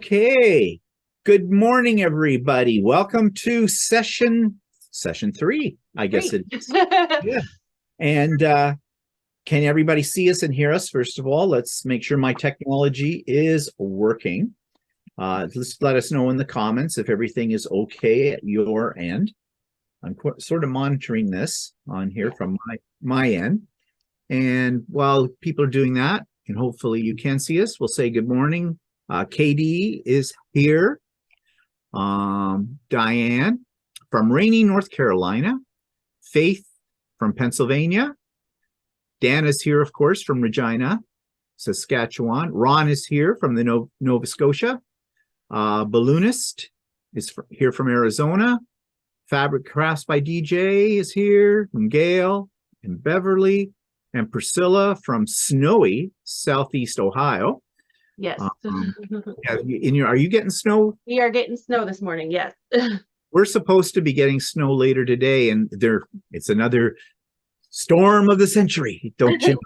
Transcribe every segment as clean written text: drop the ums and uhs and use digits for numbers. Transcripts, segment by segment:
Okay. Good morning, everybody. Welcome to session 3, I guess it is. Yeah. And can everybody see us and hear us? First of all, let's make sure my technology is working. Just let us know in the comments if everything is okay at your end. I'm sort of monitoring this on here from my end. And while people are doing that, and hopefully you can see us, we'll say good morning. KD is here. Diane from Rainy, North Carolina. Faith from Pennsylvania. Dan is here, of course, from Regina, Saskatchewan. Ron is here from the Nova Scotia. Balloonist is here from Arizona. Fabric Crafts by DJ is here from Gail and Beverly. And Priscilla from snowy Southeast Ohio. Yes. Are you getting snow? We are getting snow this morning, yes. We're supposed to be getting snow later today, and it's another storm of the century, don't you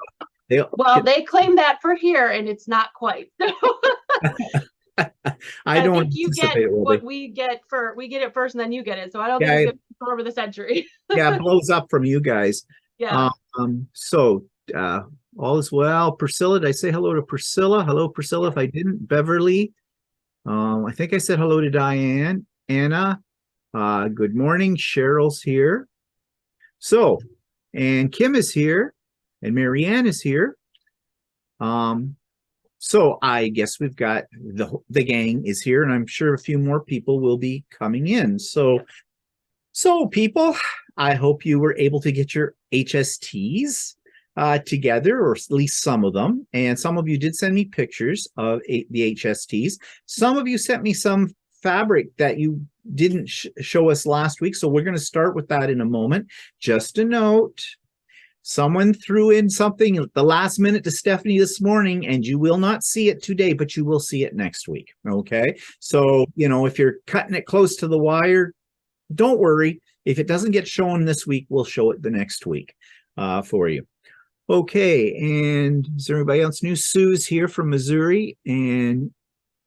know? They claim that for here, and it's not quite. I don't think you get what we get it first, and then you get it. So I don't think it's going to be storm of the century. Yeah, it blows up from you guys. Yeah. All is well. Priscilla, did I say hello to Priscilla? Hello, Priscilla. If I didn't, Beverly. I think I said hello to Diane. Anna, good morning. Cheryl's here. And Kim is here, and Marianne is here. So I guess we've got the gang is here, and I'm sure a few more people will be coming in. So people, I hope you were able to get your HSTs together, or at least some of them. And some of you did send me pictures of the HSTs. Some of you sent me some fabric that you didn't show us last week. So we're going to start with that in a moment. Just a note, someone threw in something at the last minute to Stephanie this morning, and you will not see it today, but you will see it next week. Okay. So, if you're cutting it close to the wire, don't worry. If it doesn't get shown this week, we'll show it the next week for you. Okay, and is there anybody else new? Sue's here from Missouri, and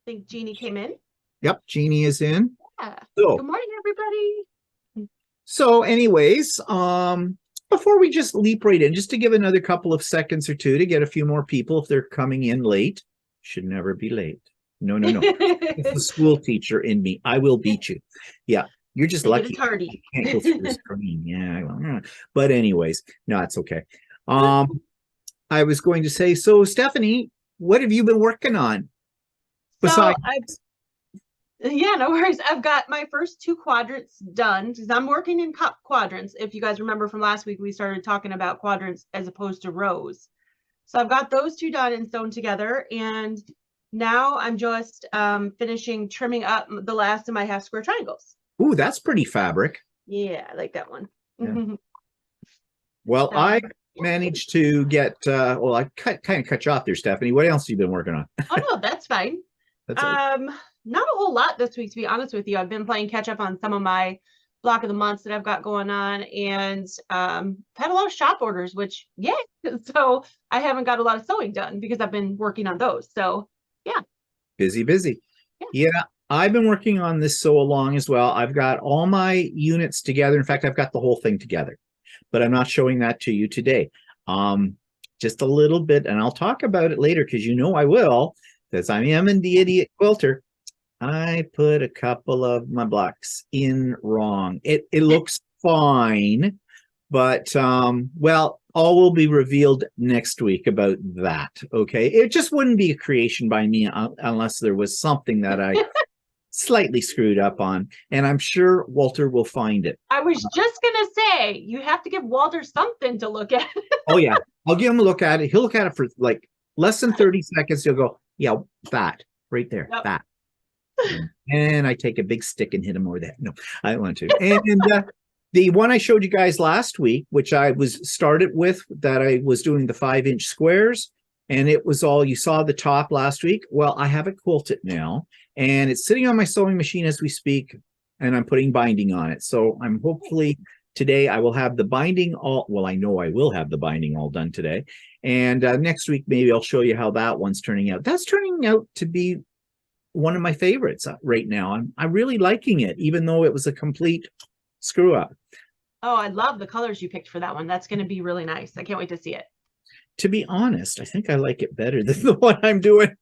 I think Jeannie came in. Yep, Jeannie is in. Yeah. Good morning, everybody. So anyways, before we just leap right in, just to give another couple of seconds or two to get a few more people if they're coming in late. Should never be late. No. It's the school teacher in me. I will beat you. Yeah. You're just lucky. Tardy. Can't go through the screen. Yeah. But anyways, no, it's okay. I was going to say, so Stephanie, what have you been working on? Besides, no worries. I've got my first 2 quadrants done because I'm working in quadrants. If you guys remember from last week, we started talking about quadrants as opposed to rows. So I've got those 2 done and sewn together, and now I'm just finishing trimming up the last of my half square triangles. Ooh, that's pretty fabric. Yeah, I like that one. Yeah. Well, I managed to get, I kind of cut you off there, Stephanie. What else have you been working on? Oh, no, that's fine. Not a whole lot this week, to be honest with you. I've been playing catch up on some of my block of the months that I've got going on, and had a lot of shop orders, which, yay. So I haven't got a lot of sewing done because I've been working on those. So, yeah. Busy. Yeah. I've been working on this sew along as well. I've got all my units together. In fact, I've got the whole thing together, but I'm not showing that to you today. Just a little bit, and I'll talk about it later because I will, because I am in the idiot quilter. I put a couple of my blocks in wrong. It looks fine, but all will be revealed next week about that. Okay, it just wouldn't be a creation by me unless there was something that I slightly screwed up on, and I'm sure Walter will find it. I was just gonna say, you have to give Walter something to look at. Oh yeah, I'll give him a look at it. He'll look at it for like less than 30 seconds. He'll go, yeah, that right there. Yep. That. And I take a big stick and hit him over the head. No, I don't want to. And the one I showed you guys last week, which I was started with, that I was doing the 5-inch squares, and it was all, you saw the top last week. Well, I have it quilted now, and it's sitting on my sewing machine as we speak, and I'm putting binding on it. So I'm hopefully today I will have the binding all, well, I know I will have the binding all done today. And next week, maybe I'll show you how that one's turning out. That's turning out to be one of my favorites right now. I'm really liking it, even though it was a complete screw up. Oh, I love the colors you picked for that one. That's going to be really nice. I can't wait to see it. To be honest, I think I like it better than the one I'm doing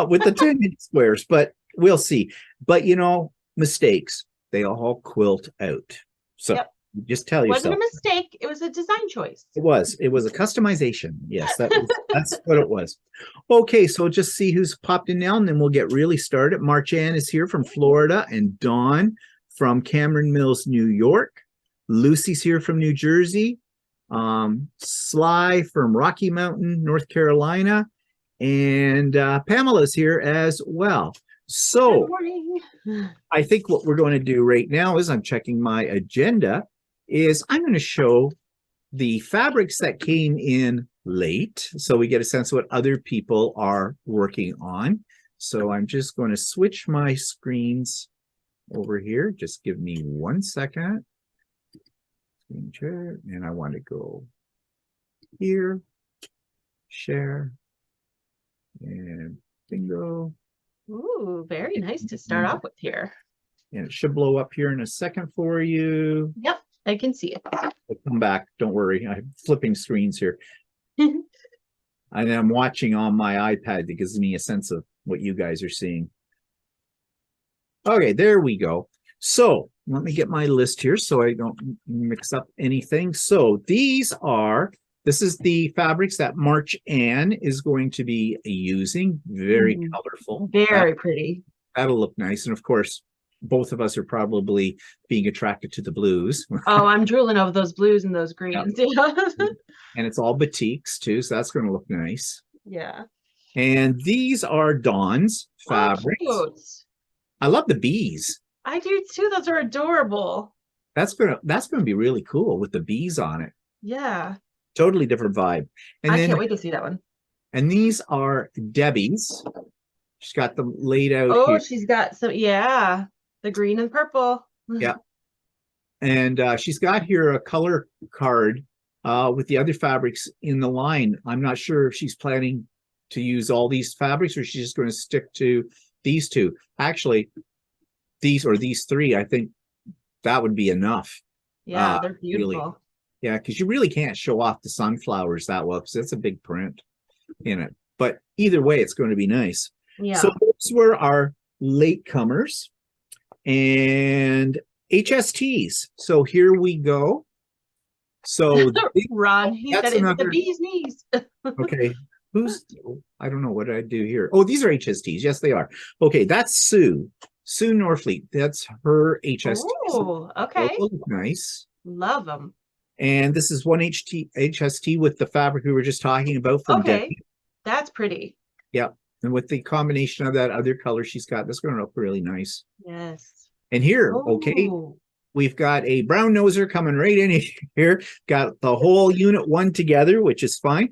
with the 10-inch squares, but we'll see. But you know, mistakes, they all quilt out. So Yep. just tell Wasn't yourself. a mistake. It was a design choice. It was a customization. Yes, that's what it was. Okay, so just see who's popped in now, and then we'll get really started. March Ann is here from Florida, and Dawn from Cameron Mills, New York. Lucy's here from New Jersey. Sly from Rocky Mountain, North Carolina, and Pamela's here as well. So Good morning. I think what we're going to do right now is I'm checking my agenda is I'm going to show the fabrics that came in late so we get a sense of what other people are working on. So I'm just going to switch my screens over here. Just give me 1 second. Screen share, and I want to go here, share, and bingo. Ooh, very nice to start off with here. And it should blow up here in a second for you. Yep, I can see it. I'll come back. Don't worry. I'm flipping screens here. And I'm watching on my iPad that gives me a sense of what you guys are seeing. Okay, there we go. So let me get my list here so I don't mix up anything. So this is the fabrics that March Ann is going to be using. Very colorful. Very pretty. That'll look nice. And of course, both of us are probably being attracted to the blues. Oh, I'm drooling over those blues and those greens. Yeah. And it's all batiks too, so that's going to look nice. Yeah. And these are Dawn's fabrics. Oh, cute. I love the bees. I do too. Those are adorable. That's gonna be really cool with the bees on it. Yeah. Totally different vibe. And I then, can't wait to see that one. and these are Debbie's. She's got them laid out Oh, here. she's got some, yeah, the green and purple. Yeah. And she's got here a color card with the other fabrics in the line. I'm not sure if she's planning to use all these fabrics or she's just going to stick to these two. Actually, these three, I think that would be enough. Yeah, they're beautiful. Really. Yeah, because you really can't show off the sunflowers that well because that's a big print in it. But either way, it's going to be nice. Yeah. So those were our latecomers and HSTs. So here we go. So Ron, he said it's the bee's knees. Okay. I don't know what I do here. Oh, these are HSTs. Yes, they are. Okay, that's Sue Norfleet. That's her HST. Oh, okay. Those look nice. Love them. And this is one HST with the fabric we were just talking about from Debbie. That's pretty. Yeah. And with the combination of that other color she's got, that's going to look really nice. Yes. And here, okay, we've got a brown noser coming right in here. Got the whole unit one together, which is fine.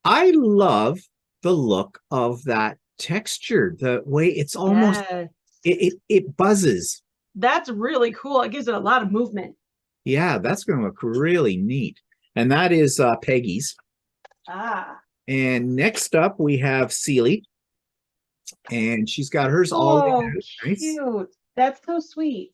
I love the look of that texture, the way it's almost, it buzzes. That's really cool. It gives it a lot of movement. Yeah, that's going to look really neat. And that is Peggy's. Ah. And next up, we have Celie. And she's got hers all nice. Cute. That's so sweet.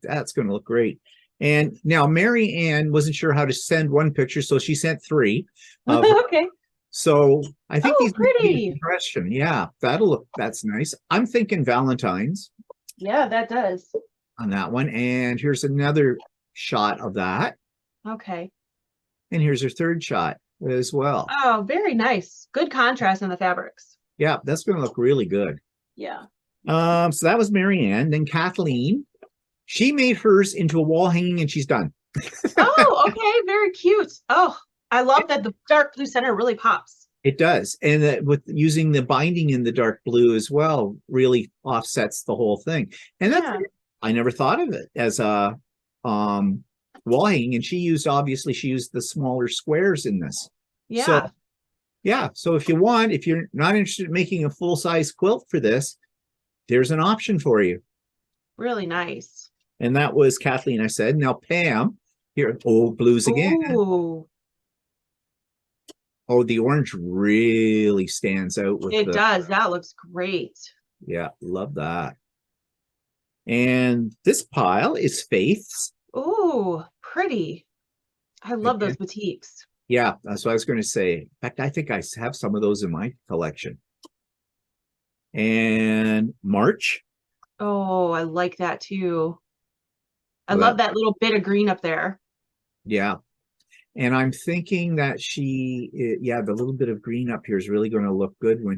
That's going to look great. And now Mary Ann wasn't sure how to send one picture, so she sent three. Okay. So I think these pretty impression. Yeah, that's nice. I'm thinking Valentine's. Yeah, that does. On that one. And here's another shot of that. Okay. And here's her third shot as well. Oh, very nice. Good contrast in the fabrics. Yeah, that's going to look really good. Yeah. So that was Mary Ann. Then Kathleen, she made hers into a wall hanging and she's done. Oh, okay. Very cute. Oh, I love that the dark blue center really pops. It does. And that with using the binding in the dark blue as well, really offsets the whole thing. And that's, I never thought of it as a wall hanging. And she used the smaller squares in this. Yeah. So, yeah. So if you're not interested in making a full-size quilt for this, there's an option for you. Really nice. And that was Kathleen, I said. Now Pam, here, blues again. Ooh. Oh, the orange really stands out with it does. That looks great. Yeah, love that. And this pile is Faith's. Ooh, pretty. I love those Again, batiks. yeah, that's what I was going to say. In fact, I think I have some of those in my collection. And March. Oh, I like that too. I Well, love that little bit of green up there. yeah. And I'm thinking that yeah, the little bit of green up here is really going to look good when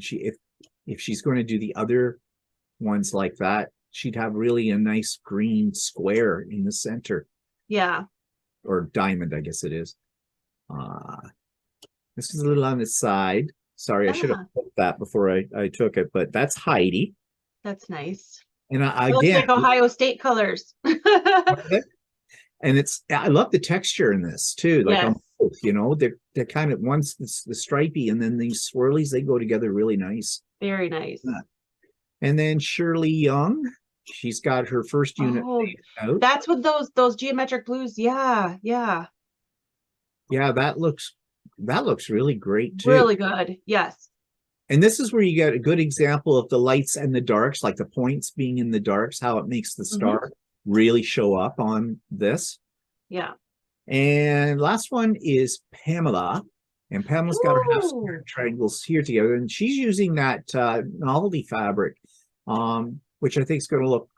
if she's going to do the other ones like that, she'd have really a nice green square in the center, Yeah. or diamond, I guess it is. This is a little on the side. Sorry, I should have Ah, put that before I took it, but that's Heidi. that's nice. And It looks again, like Ohio State colors. and I love the texture in this too. Like Yes, on both, they're kind of one's the stripy, and then these swirlies, they go together really nice. very nice. And then Shirley Young, she's got her first unit Oh, out. that's what those geometric blues. Yeah, yeah. Yeah, that looks really great too. Really good. Yes. And this is where you get a good example of the lights and the darks, like the points being in the darks, how it makes the Hmm. star really show up on this. Yeah. And last one is Pamela. And Pamela's got her half square Ooh, triangles here together. And she's using that novelty fabric, which I think is going to look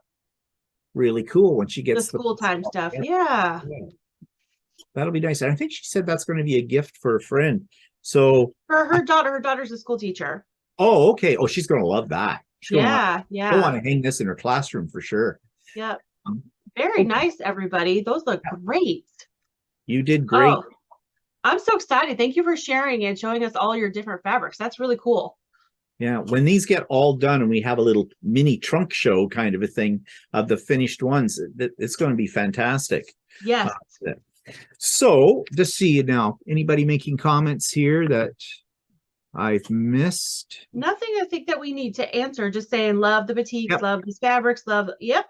really cool when she the gets school time stuff. yeah, Yeah. that'll be nice. And I think she said that's going to be a gift for a friend. So, For her daughter, her daughter's a school teacher. oh, okay. Oh, she's going to love that. She's going to want, Yeah, she'll want yeah. to hang this in her classroom for sure. Yep. Um, Very okay, nice, everybody. Those look great. you did great. Oh, I'm so excited. Thank you for sharing and showing us all your different fabrics. That's really cool. Yeah, when these get all done and we have a little mini trunk show kind of a thing of the finished ones, it's going to be fantastic. Yes. So to see now, anybody making comments here that I've missed? Nothing I think that we need to answer. Just saying, love the batiks, Yep, love these fabrics, love. Yep.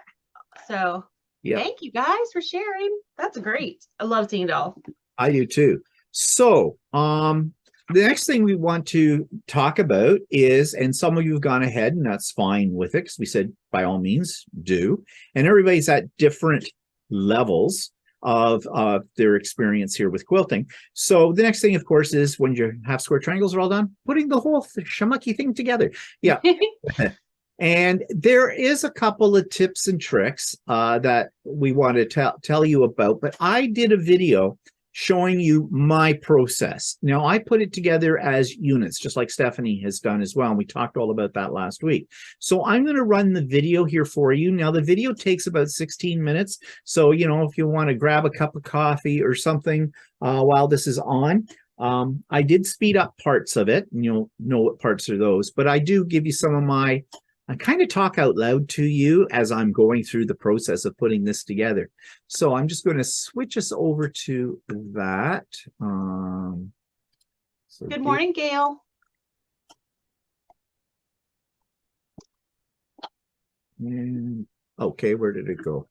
So yep, thank you guys for sharing. That's great. I love seeing it all. I do too. So, the next thing we want to talk about is, and some of you have gone ahead, and that's fine with it, because we said by all means do, and everybody's at different levels of their experience here with quilting. So the next thing, of course, is when your half square triangles are all done, putting the whole shamucky thing together. Yeah. And there is a couple of tips and tricks that we want to tell you about, but I did a video showing you my process. Now, I put it together as units, just like Stephanie has done as well. And we talked all about that last week. So I'm going to run the video here for you. Now, the video takes about 16 minutes. So, if you want to grab a cup of coffee or something while this is on, I did speed up parts of it, and you'll know what parts are those. But I do give you some of I kind of talk out loud to you as I'm going through the process of putting this together. So I'm just going to switch us over to that. Good morning, Gail. And okay, where did it go?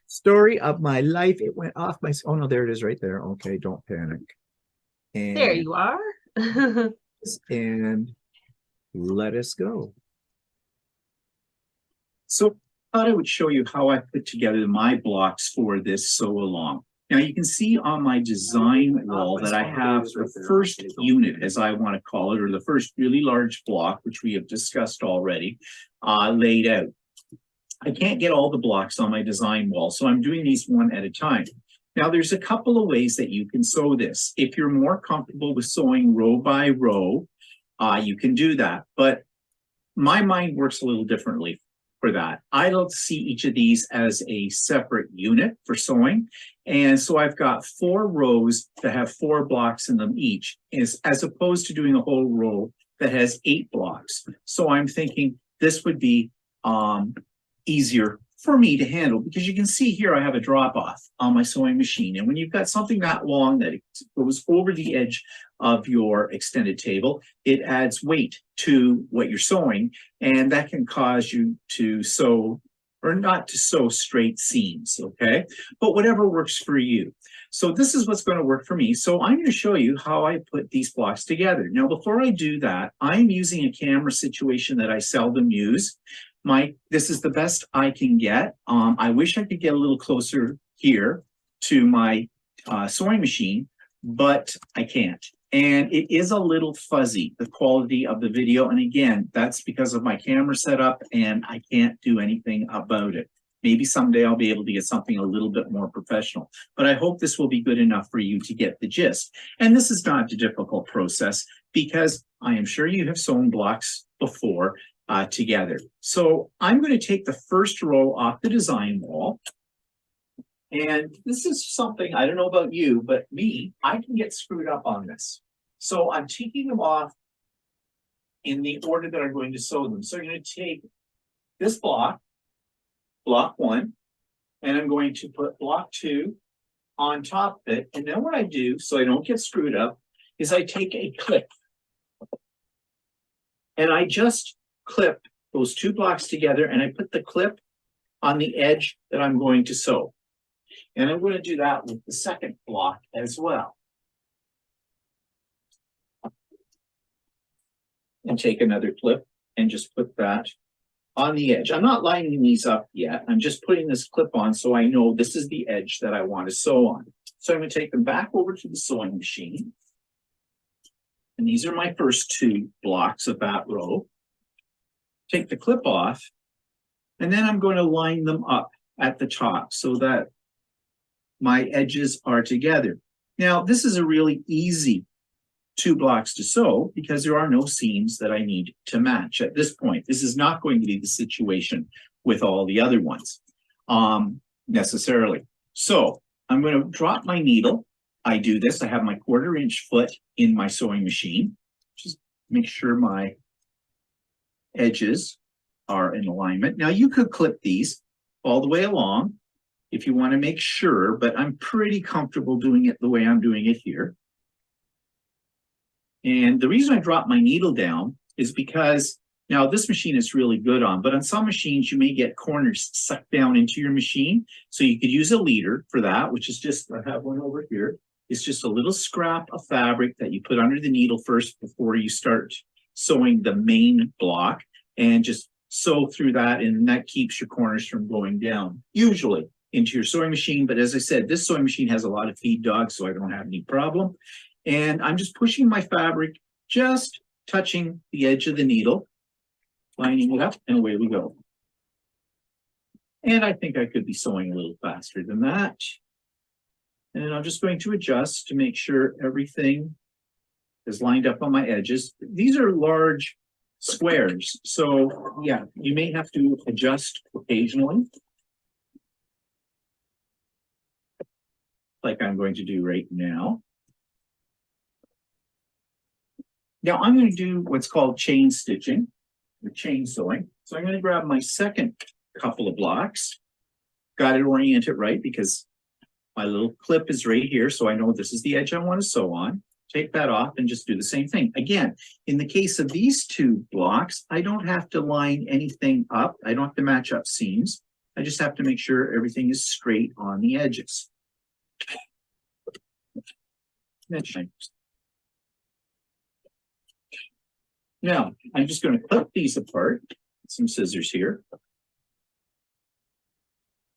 Story of my life. It went off my, oh no, there it is right there. Okay, don't panic. And There you are. and let us go. So I thought I would show you how I put together my blocks for this sew along. Now you can see on my design wall that I have the first unit, as I want to call it, or the first really large block, which we have discussed already, laid out. I can't get all the blocks on my design wall, so I'm doing these one at a time. Now there's a couple of ways that you can sew this. If you're more comfortable with sewing row by row, you can do that. But my mind works a little differently for that. I don't see each of these as a separate unit for sewing. And so I've got 4 rows that have 4 blocks in them each, as opposed to doing a whole row that has 8 blocks. So I'm thinking this would be easier for me to handle, because you can see here I have a drop off on my sewing machine. And when you've got something that long that it goes over the edge of your extended table, it adds weight to what you're sewing, and that can cause you to sew or not to sew straight seams, okay? But whatever works for you. So this is what's going to work for me. So I'm going to show you how I put these blocks together. Now, before I do that, I'm using a camera situation that I seldom use. This is the best I can get. I wish I could get a little closer here to my sewing machine, but I can't. And it is a little fuzzy, the quality of the video. And again, that's because of my camera setup and I can't do anything about it. Maybe someday I'll be able to get something a little bit more professional, but I hope this will be good enough for you to get the gist. And this is not a difficult process because I am sure you have sewn blocks before together. So I'm going to take the first row off the design wall. And this is something, I don't know about you, but me, I can get screwed up on this. So I'm taking them off in the order that I'm going to sew them. So I'm going to take this block 1, and I'm going to put block 2 on top of it. And then what I do, so I don't get screwed up, is I take a clip. And I just clip those 2 blocks together, and I put the clip on the edge that I'm going to sew. And I'm going to do that with the second block as well. And take another clip and just put that on the edge. I'm not lining these up yet. I'm just putting this clip on so I know this is the edge that I want to sew on. So I'm going to take them back over to the sewing machine. And these are my first 2 blocks of that row. Take the clip off, and then I'm going to line them up at the top so that my edges are together. Now, this is a really easy 2 blocks to sew because there are no seams that I need to match at this point. This is not going to be the situation with all the other ones necessarily. So I'm going to drop my needle. I do this. I have my 1/4 inch foot in my sewing machine. Just make sure my edges are in alignment. Now, you could clip these all the way along if you want to make sure, but I'm pretty comfortable doing it the way I'm doing it here. And the reason I drop my needle down is because now this machine is really good on, but on some machines you may get corners sucked down into your machine. So you could use a leader for that, which is just, I have one over here. It's just a little scrap of fabric that you put under the needle first before you start sewing the main block, and just sew through that, and that keeps your corners from going down, usually into your sewing machine. But as I said, this sewing machine has a lot of feed dogs, so I don't have any problem. And I'm just pushing my fabric, just touching the edge of the needle, lining it up, and away we go. And I think I could be sewing a little faster than that. And I'm just going to adjust to make sure everything is lined up on my edges. These are large squares, so yeah, you may have to adjust occasionally, like I'm going to do right now. Now I'm going to do what's called chain stitching or chain sewing. So I'm going to grab my second couple of blocks, got it oriented right because my little clip is right here, so I know this is the edge I want to sew on. Take that off and just do the same thing. Again, in the case of these 2 blocks, I don't have to line anything up. I don't have to match up seams. I just have to make sure everything is straight on the edges. Now, I'm just going to clip these apart. Some scissors here.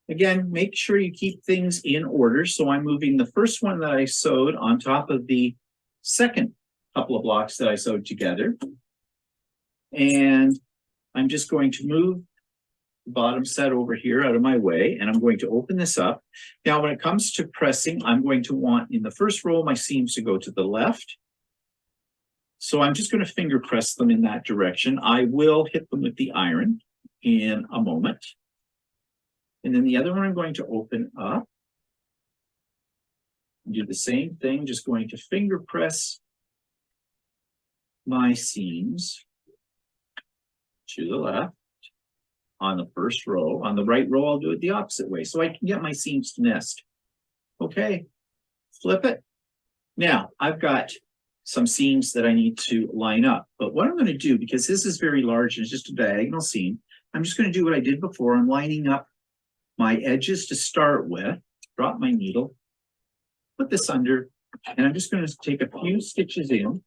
Again, make sure you keep things in order. So I'm moving the first one that I sewed on top of the second couple of blocks that I sewed together. And I'm just going to move the bottom set over here out of my way, and I'm going to open this up. Now, when it comes to pressing, I'm going to want in the first row my seams to go to the left. So I'm just going to finger press them in that direction. I will hit them with the iron in a moment. And then the other one I'm going to open up. Do the same thing, just going to finger press my seams to the left on the first row. On the right row, I'll do it the opposite way so I can get my seams to nest. Okay, flip it. Now, I've got some seams that I need to line up, but what I'm going to do, because this is very large and it's just a diagonal seam, I'm just going to do what I did before. I'm lining up my edges to start with, drop my needle, put this under, and I'm just going to take a few stitches in.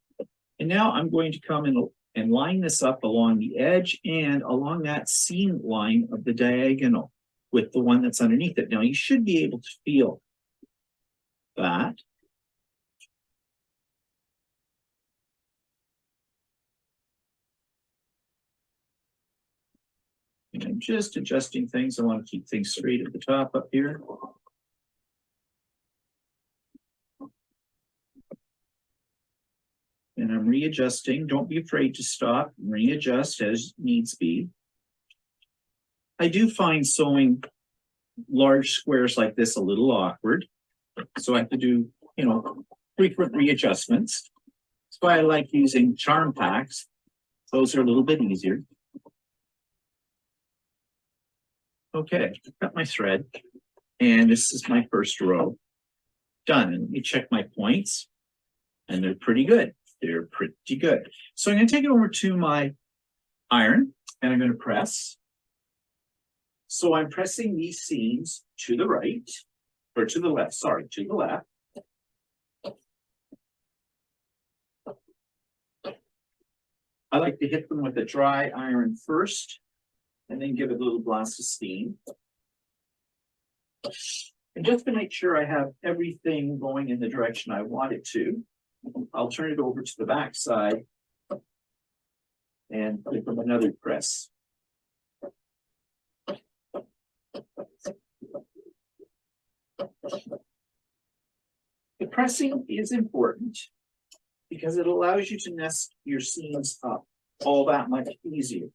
And now I'm going to come in and line this up along the edge and along that seam line of the diagonal with the one that's underneath it. Now you should be able to feel that. And I'm just adjusting things. I want to keep things straight at the top up here. And I'm readjusting. Don't be afraid to stop and readjust as needs be. I do find sewing large squares like this a little awkward. So I have to do, frequent readjustments. That's why I like using charm packs. Those are a little bit easier. Okay, got my thread. And this is my first row. Done. And let me check my points. And they're pretty good. They're pretty good. So I'm going to take it over to my iron and I'm going to press. So I'm pressing these seams to the right, or to the left, sorry, to the left. I like to hit them with a dry iron first and then give it a little blast of steam. And just to make sure I have everything going in the direction I want it to, I'll turn it over to the back side and give them another press. The pressing is important because it allows you to nest your seams up all that much easier.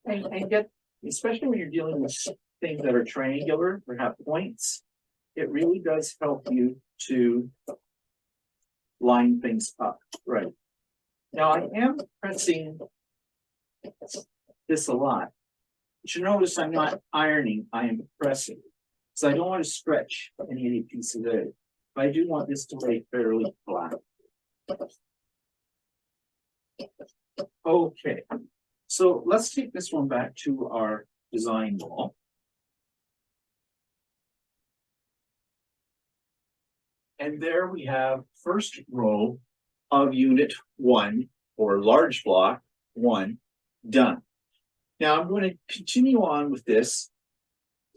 And get, especially when you're dealing with things that are triangular or have points, it really does help you to line things up right. Now I am pressing this a lot. But you notice I'm not ironing, I am pressing. So I don't want to stretch any of the pieces there. But I do want this to lay fairly flat. Okay, so let's take this one back to our design wall. And there we have first row of unit 1 or large block 1 done. Now I'm going to continue on with this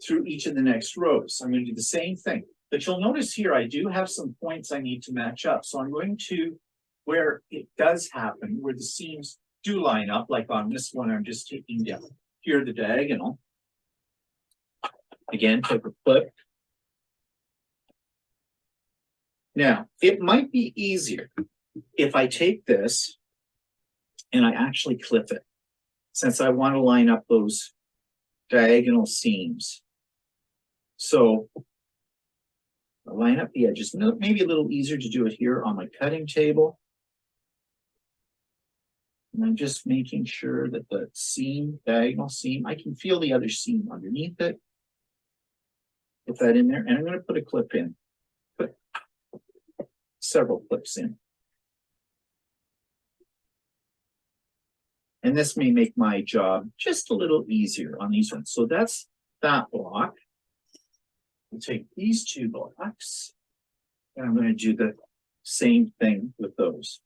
through each of the next rows. I'm going to do the same thing, but you'll notice here I do have some points I need to match up. So I'm going to, where it does happen, where the seams do line up, like on this one, I'm just taking down here the diagonal. Again, take a clip. Now, it might be easier if I take this and I actually clip it, since I want to line up those diagonal seams. So I'll line up the edges. Maybe a little easier to do it here on my cutting table. And I'm just making sure that the seam, diagonal seam, I can feel the other seam underneath it. Put that in there, and I'm going to put a clip in. Put several clips in. And this may make my job just a little easier on these ones. So that's that block. We'll take these two blocks, and I'm going to do the same thing with those.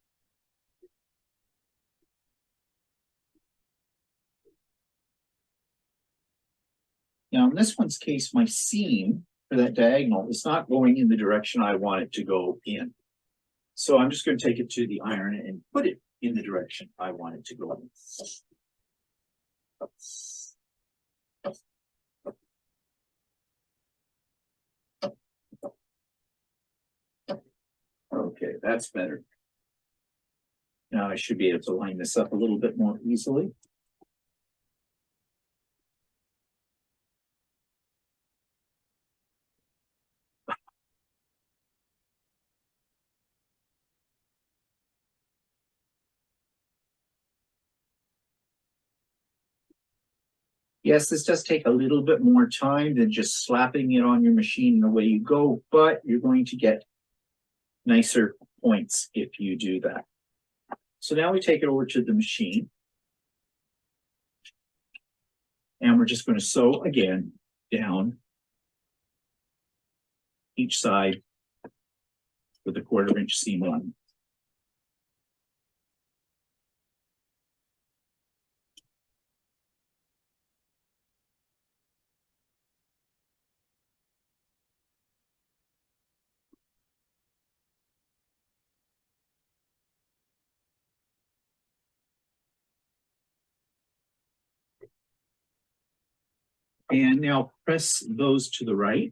Now, in this one's case, my seam for that diagonal is not going in the direction I want it to go in. So I'm just going to take it to the iron and put it in the direction I want it to go in. Okay, that's better. Now I should be able to line this up a little bit more easily. Yes, this does take a little bit more time than just slapping it on your machine and away you go, but you're going to get nicer points if you do that. So now we take it over to the machine. And we're just going to sew again down each side with a 1/4 inch seam line. And now press those to the right.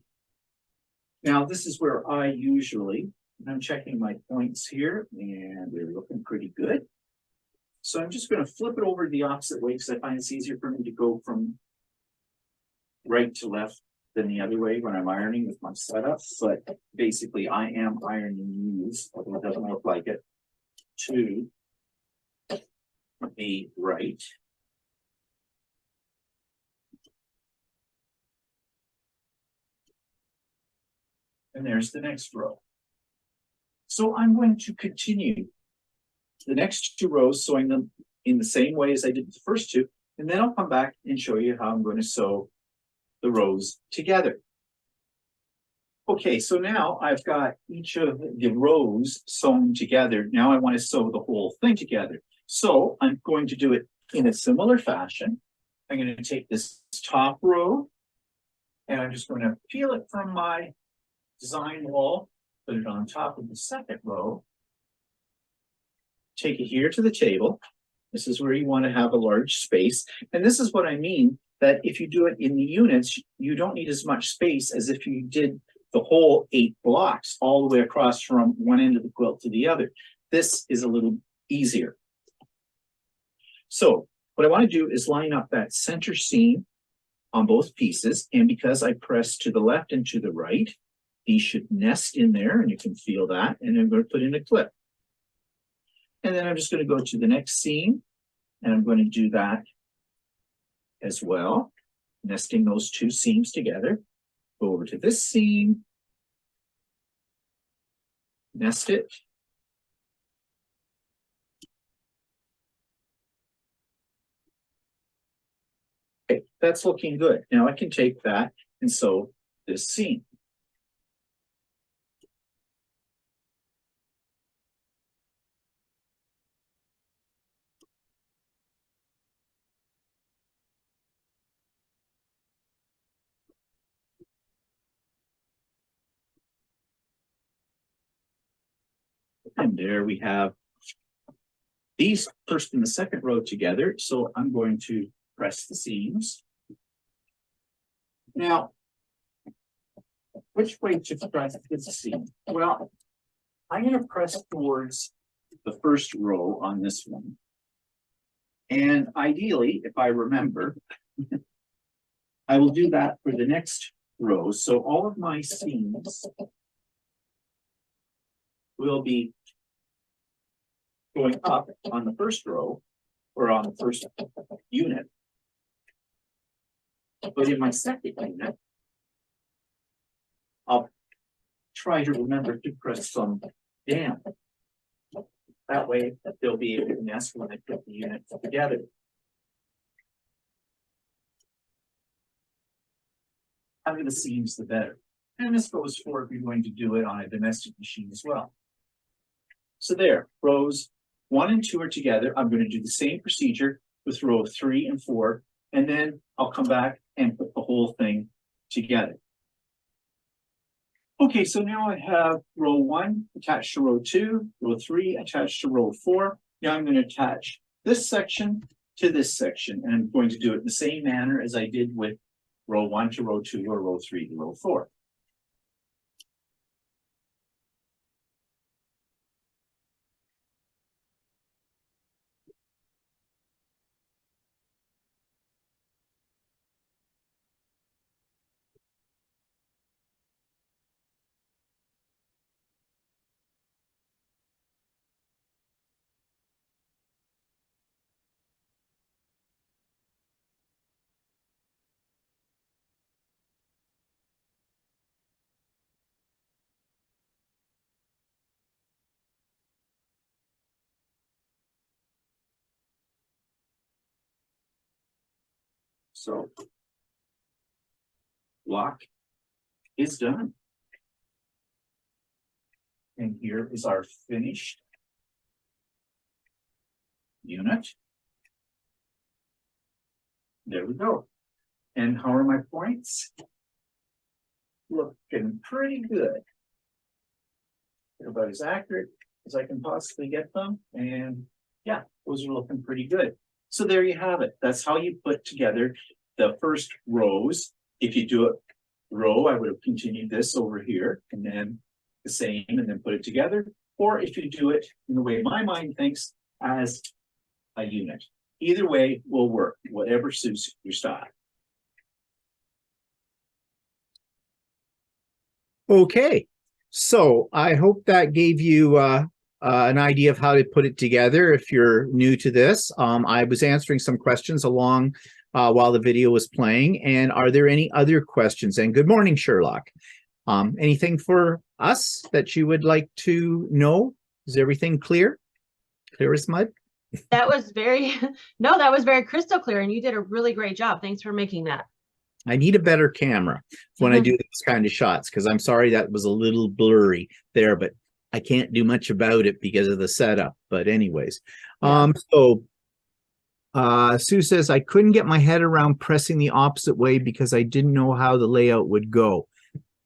Now this is where I usually, I'm checking my points here and they're looking pretty good. So I'm just going to flip it over the opposite way because I find it's easier for me to go from right to left than the other way when I'm ironing with my setup. But basically I am ironing these, although it doesn't look like it, to the right. And there's the next row. So I'm going to continue the next 2 rows, sewing them in the same way as I did the first 2, and then I'll come back and show you how I'm going to sew the rows together. Okay, so now I've got each of the rows sewn together. Now I want to sew the whole thing together. So I'm going to do it in a similar fashion. I'm going to take this top row and I'm just going to peel it from my design wall, put it on top of the second row, take it here to the table. This is where you want to have a large space. And this is what I mean, that if you do it in the units, you don't need as much space as if you did the whole 8 blocks all the way across from one end of the quilt to the other. This is a little easier. So what I want to do is line up that center seam on both pieces. And because I press to the left and to the right, these should nest in there and you can feel that. And I'm going to put in a clip. And then I'm just going to go to the next seam and I'm going to do that as well, nesting those 2 seams together. Go over to this seam, nest it. Okay, that's looking good. Now I can take that and sew this seam. And there we have these first and the second row together. So I'm going to press the seams. Now, which way to press this seam? Well, I'm going to press towards the first row on this one. And ideally, if I remember, I will do that for the next row. So all of my seams will be going up on the first row or on the first unit. But in my second unit, I'll try to remember to press some down. That way they'll be able to nest when I put the units together. Having the seams, the better. And this goes for if you're going to do it on a domestic machine as well. So there, rows 1 and 2 are together. I'm going to do the same procedure with row 3 and 4, and then I'll come back and put the whole thing together. Okay, so now I have row 1 attached to row 2, row 3 attached to row 4. Now I'm going to attach this section to this section, and I'm going to do it in the same manner as I did with row 1 to row 2 or row 3 to row 4. So block is done. And here is our finished unit. There we go. And how are my points? Looking pretty good. They're about as accurate as I can possibly get them. And yeah, those are looking pretty good. So there you have it. That's how you put together the first rows. If you do it row, I would have continued this over here and then the same and then put it together. Or if you do it in the way my mind thinks, as a unit. Either way will work, whatever suits your style. Okay, so I hope that gave you an idea of how to put it together if you're new to this. I was answering some questions along while the video was playing. And are there any other questions? And good morning, Sherlock. Anything for us that you would like to know? Is everything clear? Clear as mud? That was very, no, that was very crystal clear, and you did a really great job. Thanks for making that. I need a better camera when I do these kind of shots, because I'm sorry that was a little blurry there, but I can't do much about it because of the setup. But anyways, Yeah. Sue says, I couldn't get my head around pressing the opposite way because I didn't know how the layout would go.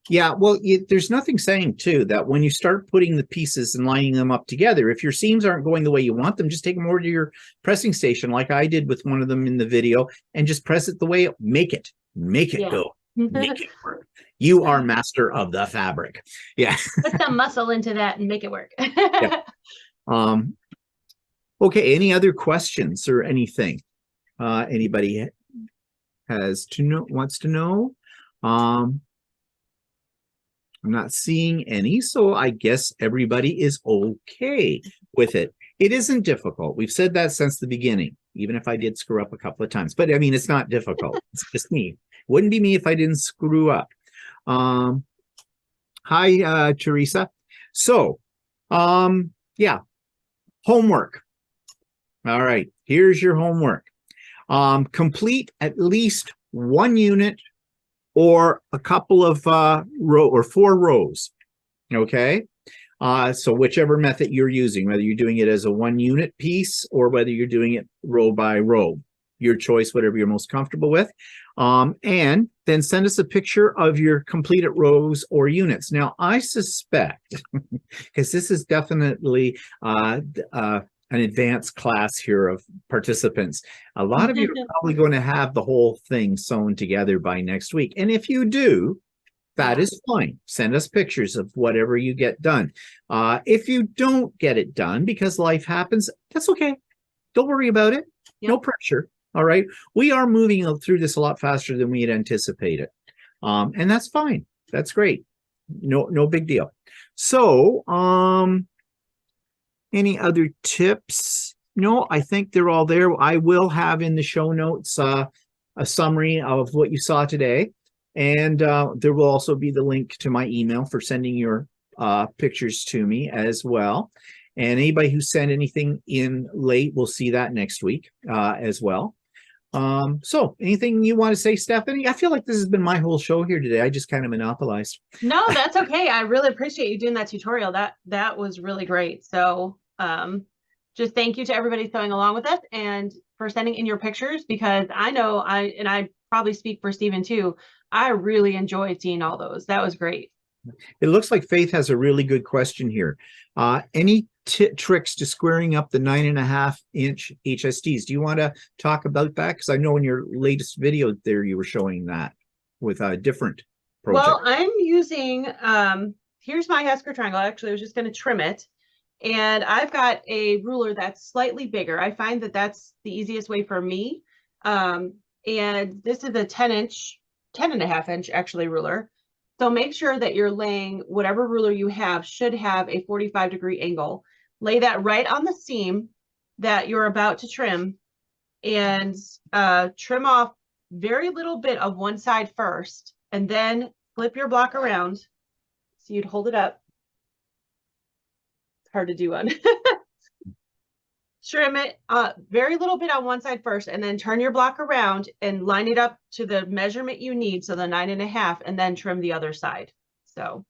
Yeah, well, there's nothing saying, too, that when you start putting the pieces and lining them up together, if your seams aren't going the way you want them, just take them over to your pressing station like I did with one of them in the video and just press it the way, make it go, make it work. You are master of the fabric. Yeah. Put some muscle into that and make it work. Yeah. Okay, any other questions or anything? Anybody has to know, wants to know? I'm not seeing any, so I guess everybody is okay with it. It isn't difficult. We've said that since the beginning, even if I did screw up a couple of times. But I mean, it's not difficult. It's just me. Wouldn't be me if I didn't screw up. Hi, Teresa. So, yeah, homework. All right, here's your homework. Complete at least one unit or a couple of row or 4 rows. Okay. So whichever method you're using, whether you're doing it as a 1 unit piece or whether you're doing it row by row, your choice, whatever you're most comfortable with. And then send us a picture of your completed rows or units. Now, I suspect, because this is definitely an advanced class here of participants, a lot of you are probably going to have the whole thing sewn together by next week. And if you do, that is fine. Send us pictures of whatever you get done. If you don't get it done because life happens, that's okay. Don't worry about it. Yep. No pressure. All right. We are moving through this a lot faster than we had anticipated. And that's fine. That's great. No big deal. So, any other tips? No, I think they're all there. I will have in the show notes a summary of what you saw today. And there will also be the link to my email for sending your pictures to me as well. And anybody who sent anything in late will see that next week as well. So anything you want to say, Stephanie? I feel like this has been my whole show here today. I just kind of monopolized. No, that's okay. I really appreciate you doing that tutorial. That was really great. So just thank you to everybody sewing along with us and for sending in your pictures, because I know I probably speak for Stephen too. I really enjoyed seeing all those. That was great. It looks like Faith has a really good question here. Any tricks to squaring up the 9.5-inch HSTs? Do you want to talk about that? Because I know in your latest video there you were showing that with a different project. Well, I'm using, here's my Husker triangle. Actually, I was just going to trim it. And I've got a ruler that's slightly bigger. I find that that's the easiest way for me. And this is a 10.5-inch actually ruler. So make sure that you're laying whatever ruler you have should have a 45-degree angle. Lay that right on the seam that you're about to trim and trim off very little bit of one side first, and then flip your block around. So you'd hold it up. It's hard to do on. trim it very little bit on one side first, and then turn your block around and line it up to the measurement you need, so the 9.5, and then trim the other side. So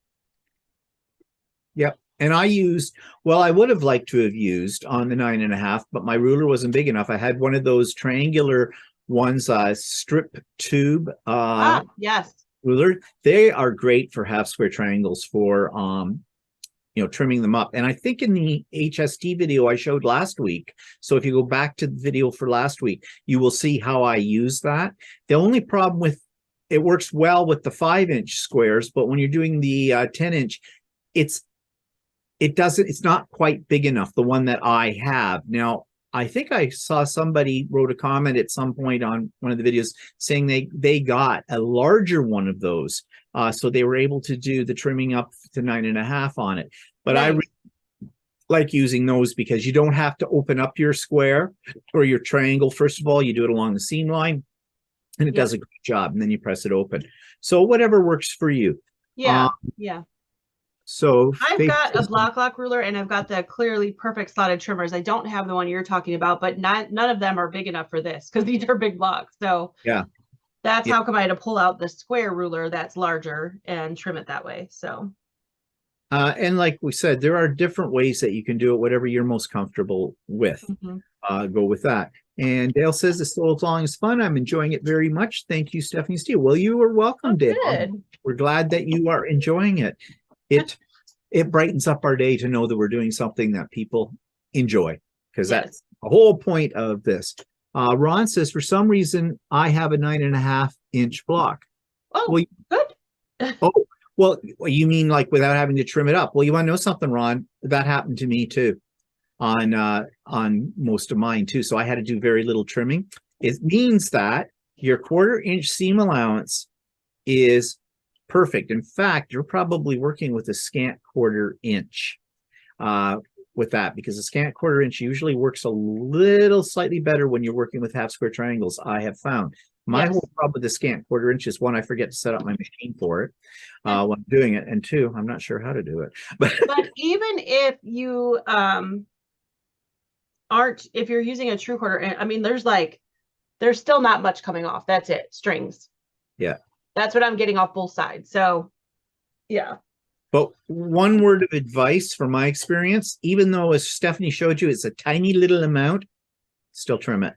Yep. And I used, well, I would have liked to have used on the 9.5, but my ruler wasn't big enough. I had one of those triangular ones, strip tube yes, ruler. They are great for half square triangles for trimming them up. And I think in the HST video I showed last week, so if you go back to the video for last week, you will see how I use that. The only problem with it, works well with the 5-inch squares, but when you're doing the 10-inch, it's not quite big enough, the one that I have. Now, I think I saw somebody wrote a comment at some point on one of the videos saying they got a larger one of those. So they were able to do the trimming up to 9.5 on it. But nice. I like using those because you don't have to open up your square or your triangle. First of all, you do it along the seam line and it does a great job, and then you press it open. So whatever works for you. Yeah. So I've got a block lock ruler, and I've got the clearly perfect slotted trimmers. I don't have the one you're talking about, but none of them are big enough for this because these are big blocks. So yeah, that's how come I had to pull out the square ruler that's larger and trim it that way. So and like we said, there are different ways that you can do it, whatever you're most comfortable with. Go with that. And Dale says the solo song is fun. I'm enjoying it very much. Thank you, Stephanie Steele. Well, you are welcome, Dale. Good. We're glad that you are enjoying it. It brightens up our day to know that we're doing something that people enjoy, because that's the whole point of this. Ron says, for some reason, I have a 9.5-inch block. Oh, well, good. Well, you mean like without having to trim it up? Well, you want to know something, Ron? That happened to me too on most of mine too. So I had to do very little trimming. It means that your 1/4-inch seam allowance is perfect. In fact, you're probably working with a scant 1/4-inch with that, because a scant 1/4-inch usually works a little slightly better when you're working with half square triangles, I have found. My whole problem with the scant 1/4-inch is, one, I forget to set up my machine for it when I'm doing it, and two, I'm not sure how to do it. But even if you if you're using a true 1/4, I mean, there's still not much coming off. That's it, strings. Yeah. That's what I'm getting off both sides. So, yeah. But one word of advice from my experience, even though, as Stephanie showed you, it's a tiny little amount, still trim it.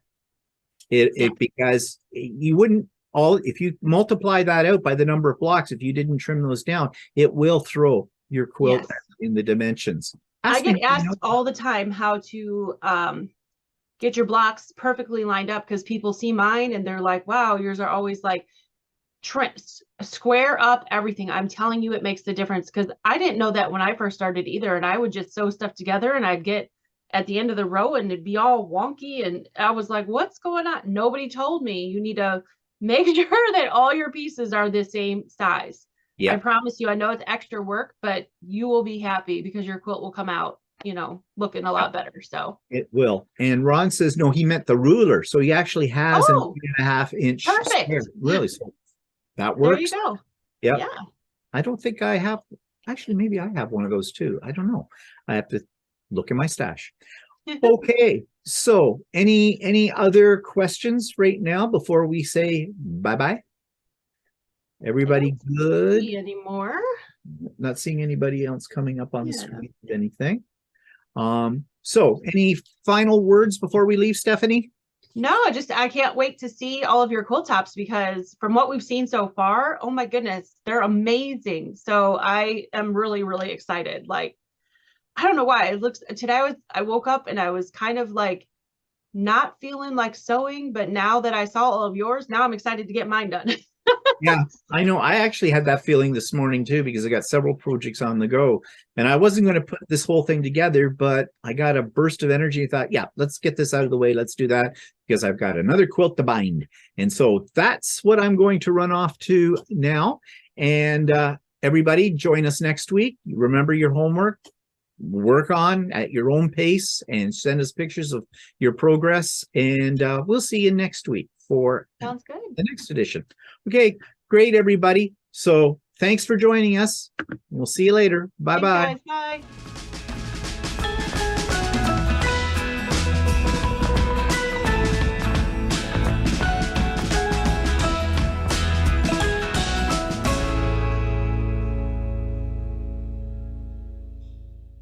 Because you wouldn't if you multiply that out by the number of blocks, if you didn't trim those down, it will throw your quilt in the dimensions. I get asked all the time how to get your blocks perfectly lined up, because people see mine and they're like, wow, yours are always like square up everything. I'm telling you, it makes the difference, because I didn't know that when I first started either, and I would just sew stuff together and I'd get at the end of the row and it'd be all wonky, and I was like, what's going on? Nobody told me you need to make sure that all your pieces are the same size. I promise you, I know it's extra work, but you will be happy because your quilt will come out, looking a lot better. So it will. And Ron says, no, he meant the ruler. So he actually has an 8.5-inch square. Really? So that works. There you go. Yeah. I don't think I have. Actually, maybe I have one of those too. I don't know. I have to look in my stash. Okay. So any other questions right now before we say bye-bye? Everybody good? See anymore? Not seeing anybody else coming up on the screen with anything. So any final words before we leave, Stephanie? No, I can't wait to see all of your quilt tops, because from what we've seen so far, oh my goodness, they're amazing. So I am really, really excited. Like, I don't know why. Today I woke up and I was kind of like not feeling like sewing, but now that I saw all of yours, now I'm excited to get mine done. Yeah, I know. I actually had that feeling this morning too, because I got several projects on the go, and I wasn't going to put this whole thing together, but I got a burst of energy. I thought, yeah, let's get this out of the way. Let's do that, because I've got another quilt to bind. And so that's what I'm going to run off to now. And everybody, join us next week. Remember your homework. Work on at your own pace and send us pictures of your progress. And we'll see you next week for Sounds good. The next edition. Okay, great, everybody. So thanks for joining us. We'll see you later. Bye-bye. Bye.